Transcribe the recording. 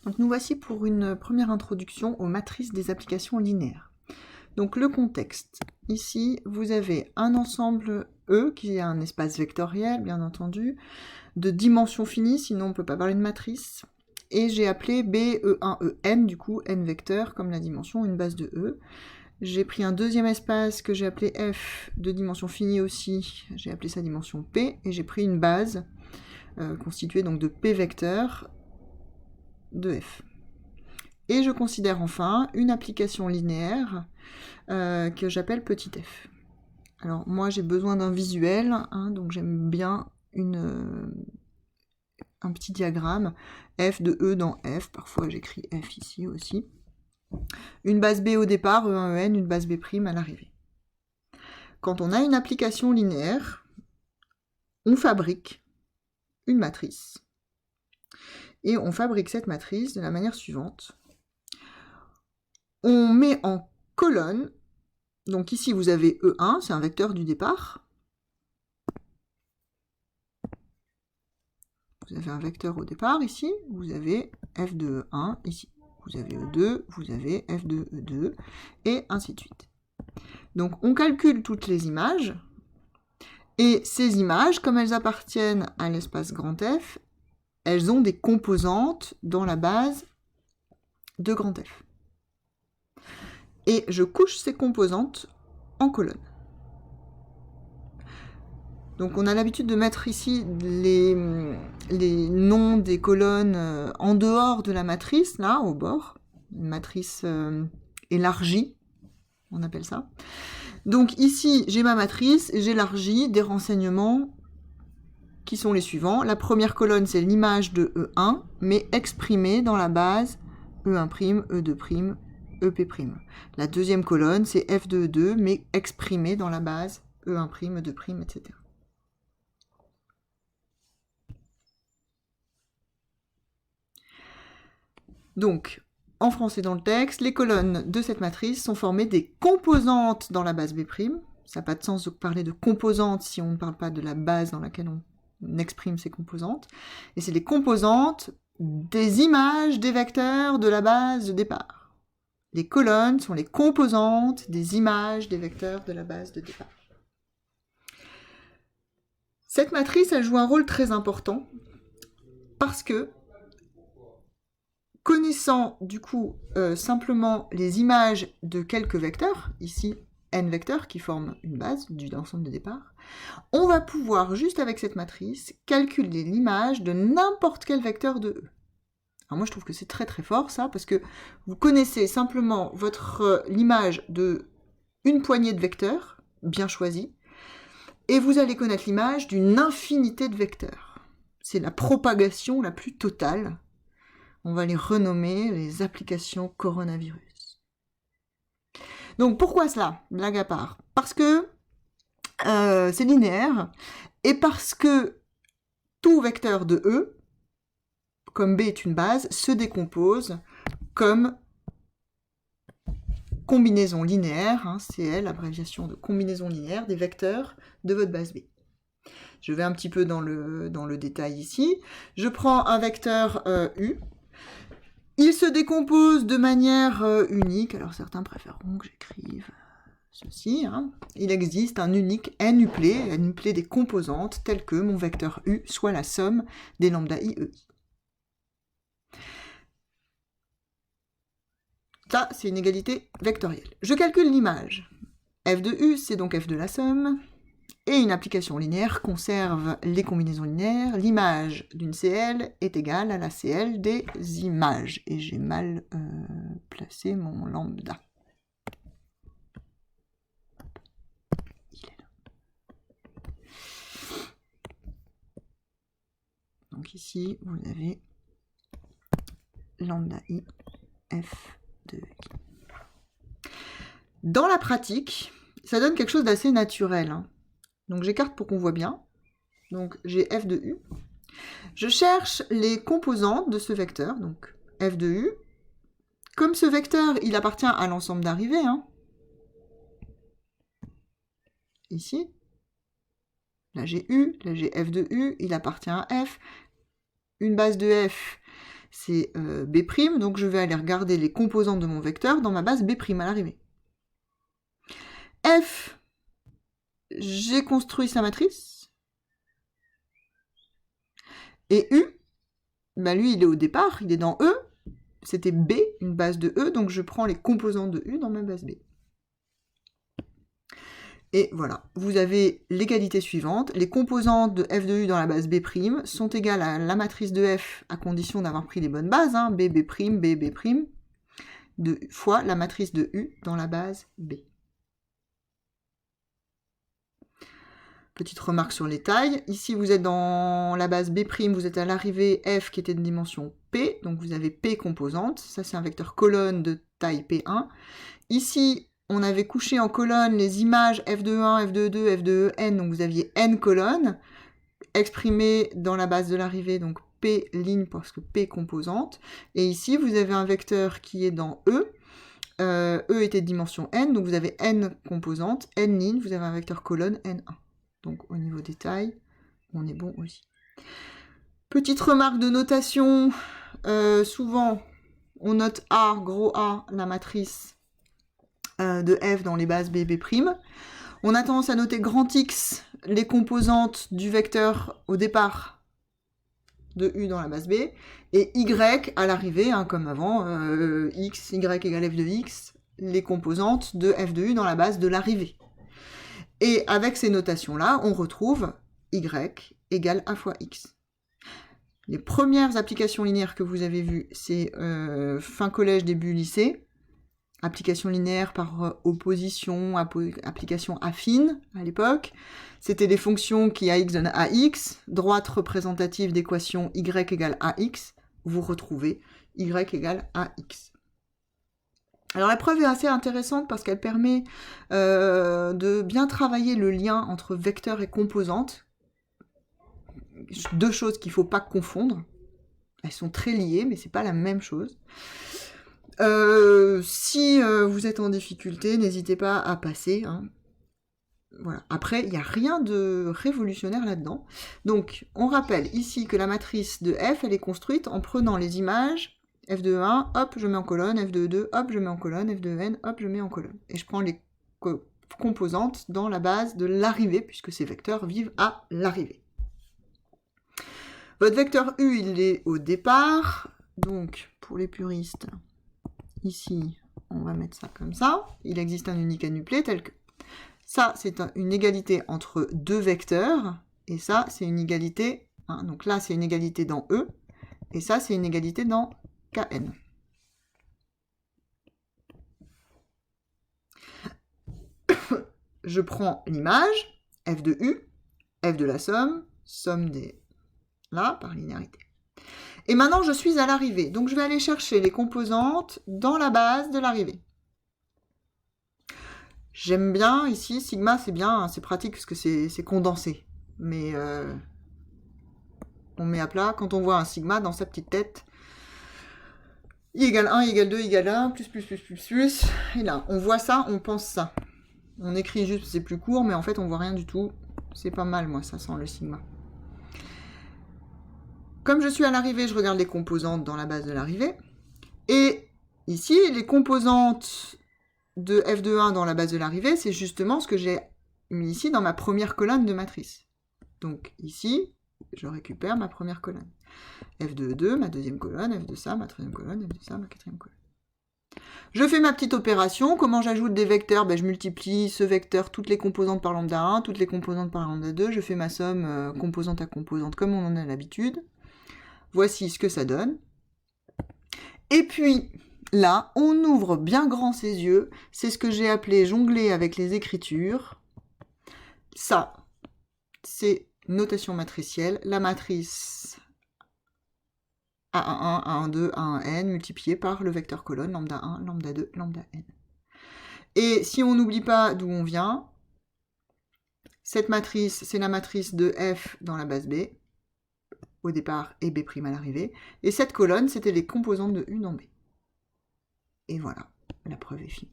Donc nous voici pour une première introduction aux matrices des applications linéaires. Donc le contexte. Ici, vous avez un ensemble E, qui est un espace vectoriel, bien entendu, de dimension finie, sinon on ne peut pas parler de matrice. Et j'ai appelé B, E1, En, du coup, n vecteurs, comme la dimension, une base de E. J'ai pris un deuxième espace que j'ai appelé F, de dimension finie aussi, j'ai appelé ça dimension P, et j'ai pris une base constituée donc de P vecteurs de F. Et je considère enfin une application linéaire que j'appelle petit f. Alors moi j'ai besoin d'un visuel, hein, donc j'aime bien un petit diagramme, f de E dans F, parfois j'écris F ici aussi. Une base B au départ, E1, En, une base B' à l'arrivée. Quand on a une application linéaire, on fabrique une matrice. Et on fabrique cette matrice de la manière suivante. On met en colonne, donc ici vous avez E1, c'est un vecteur du départ. Vous avez un vecteur au départ ici, vous avez f de E1 ici. Vous avez E2, vous avez f de E2, et ainsi de suite. Donc on calcule toutes les images, et ces images, comme elles appartiennent à l'espace grand F, elles ont des composantes dans la base de grand F. Et je couche ces composantes en colonne. Donc on a l'habitude de mettre ici les noms des colonnes en dehors de la matrice, là, au bord. Une matrice élargie, on appelle ça. Donc ici, j'ai ma matrice, et j'élargis des renseignements qui sont les suivants. La première colonne, c'est l'image de E1, mais exprimée dans la base E1', E2', EP'. La deuxième colonne, c'est F de E2, mais exprimée dans la base E1', E2', etc. Donc, en français dans le texte, les colonnes de cette matrice sont formées des composantes dans la base B'. Ça n'a pas de sens de parler de composantes si on ne parle pas de la base dans laquelle on exprime ces composantes. Et c'est les composantes des images des vecteurs de la base de départ. Les colonnes sont les composantes des images des vecteurs de la base de départ. Cette matrice, elle joue un rôle très important parce que, connaissant du coup simplement les images de quelques vecteurs, ici n vecteurs qui forment une base d'un ensemble de départ, on va pouvoir, juste avec cette matrice, calculer l'image de n'importe quel vecteur de E. Alors moi je trouve que c'est très très fort ça, parce que vous connaissez simplement l'image de une poignée de vecteurs, bien choisis, et vous allez connaître l'image d'une infinité de vecteurs. C'est la propagation la plus totale. On va les renommer les applications coronavirus. Donc pourquoi cela? Blague à part. Parce que c'est linéaire, et parce que tout vecteur de E, comme B est une base, se décompose comme combinaison linéaire, hein, CL, abréviation de combinaison linéaire des vecteurs de votre base B. Je vais un petit peu dans le détail ici. Je prends un vecteur U. Il se décompose de manière unique. Alors certains préféreront que j'écrive ceci. Hein. Il existe un unique n-uplé des composantes telles que mon vecteur U soit la somme des lambda i e i. Ça, c'est une égalité vectorielle. Je calcule l'image. F de U, c'est donc F de la somme. Et une application linéaire conserve les combinaisons linéaires. L'image d'une CL est égale à la CL des images. Et j'ai mal placé mon lambda. Il est là. Donc ici, vous avez lambda i f de i. Dans la pratique, ça donne quelque chose d'assez naturel. Hein. Donc j'écarte pour qu'on voit bien. Donc j'ai f de u. Je cherche les composantes de ce vecteur, donc f de u. Comme ce vecteur, il appartient à l'ensemble d'arrivée, hein. Ici. Là j'ai u, là j'ai f de u, il appartient à f. Une base de f, c'est B', donc je vais aller regarder les composantes de mon vecteur dans ma base B' à l'arrivée. F, j'ai construit sa matrice. Et U, ben lui il est au départ, il est dans E, c'était B, une base de E, donc je prends les composantes de U dans ma base B. Et voilà, vous avez l'égalité suivante. Les composantes de f de u dans la base B' sont égales à la matrice de f à condition d'avoir pris les bonnes bases, hein, B, B', B, B', fois la matrice de u dans la base B. Petite remarque sur les tailles. Ici, vous êtes dans la base B', vous êtes à l'arrivée f qui était de dimension P, donc vous avez P composantes. Ça, c'est un vecteur colonne de taille P1. Ici, on avait couché en colonne les images f de 1, f de 2, f de n, donc vous aviez n colonnes, exprimées dans la base de l'arrivée, donc P ligne parce que P composante. Et ici, vous avez un vecteur qui est dans E. E était de dimension n, donc vous avez n composantes, n lignes, vous avez un vecteur colonne n1. Donc au niveau des tailles, on est bon aussi. Petite remarque de notation, souvent on note A, gros A, la matrice de f dans les bases B, B'. On a tendance à noter grand X, les composantes du vecteur au départ de U dans la base B, et Y à l'arrivée, hein, comme avant, X, Y égale f de X, les composantes de f de U dans la base de l'arrivée. Et avec ces notations-là, on retrouve Y égale A fois X. Les premières applications linéaires que vous avez vues, c'est fin collège, début lycée. Application linéaire par opposition, application affine à l'époque. C'était des fonctions qui AX donne AX, droite représentative d'équation Y égale AX. Vous retrouvez Y égale AX. Alors la preuve est assez intéressante parce qu'elle permet de bien travailler le lien entre vecteur et composante. Deux choses qu'il ne faut pas confondre. Elles sont très liées, mais c'est pas la même chose. Si vous êtes en difficulté, n'hésitez pas à passer. Hein. Voilà. Après, il n'y a rien de révolutionnaire là-dedans. Donc, on rappelle ici que la matrice de f, elle est construite en prenant les images f de 1, hop, je mets en colonne, f de 2, hop, je mets en colonne, f de n, hop, je mets en colonne. Et je prends les composantes dans la base de l'arrivée, puisque ces vecteurs vivent à l'arrivée. Votre vecteur u, il est au départ. Donc, pour les puristes, ici, on va mettre ça comme ça. Il existe un unique annuplet tel que... Ça, c'est une égalité entre deux vecteurs. Et ça, c'est une égalité... Hein, donc là, c'est une égalité dans E. Et ça, c'est une égalité dans Kn. Je prends l'image, f de u, f de la somme, somme des... Là, par linéarité. Et maintenant, je suis à l'arrivée. Donc, je vais aller chercher les composantes dans la base de l'arrivée. J'aime bien, ici, sigma, c'est bien, hein, c'est pratique parce que c'est condensé. Mais on met à plat. Quand on voit un sigma dans sa petite tête, I égale 1, I égale 2, I égale 1, plus. Et là, on voit ça, on pense ça. On écrit juste, c'est plus court, mais en fait, on voit rien du tout. C'est pas mal, moi, ça sent le sigma. Comme je suis à l'arrivée, je regarde les composantes dans la base de l'arrivée. Et ici, les composantes de f de 1 dans la base de l'arrivée, c'est justement ce que j'ai mis ici dans ma première colonne de matrice. Donc ici, je récupère ma première colonne. f de 2, ma deuxième colonne, f de ça, ma troisième colonne, f de ça, ma quatrième colonne. Je fais ma petite opération. Comment j'ajoute des vecteurs? Je multiplie ce vecteur, toutes les composantes par lambda 1, toutes les composantes par lambda 2. Je fais ma somme composante à composante comme on en a l'habitude. Voici ce que ça donne. Et puis, là, on ouvre bien grand ses yeux. C'est ce que j'ai appelé jongler avec les écritures. Ça, c'est notation matricielle. La matrice A11, A12, A1n multipliée par le vecteur colonne, lambda 1, lambda 2, lambda n. Et si on n'oublie pas d'où on vient, cette matrice, c'est la matrice de f dans la base B, au départ, et B' à l'arrivée. Et cette colonne, c'était les composantes de U dans B. Et voilà, la preuve est finie.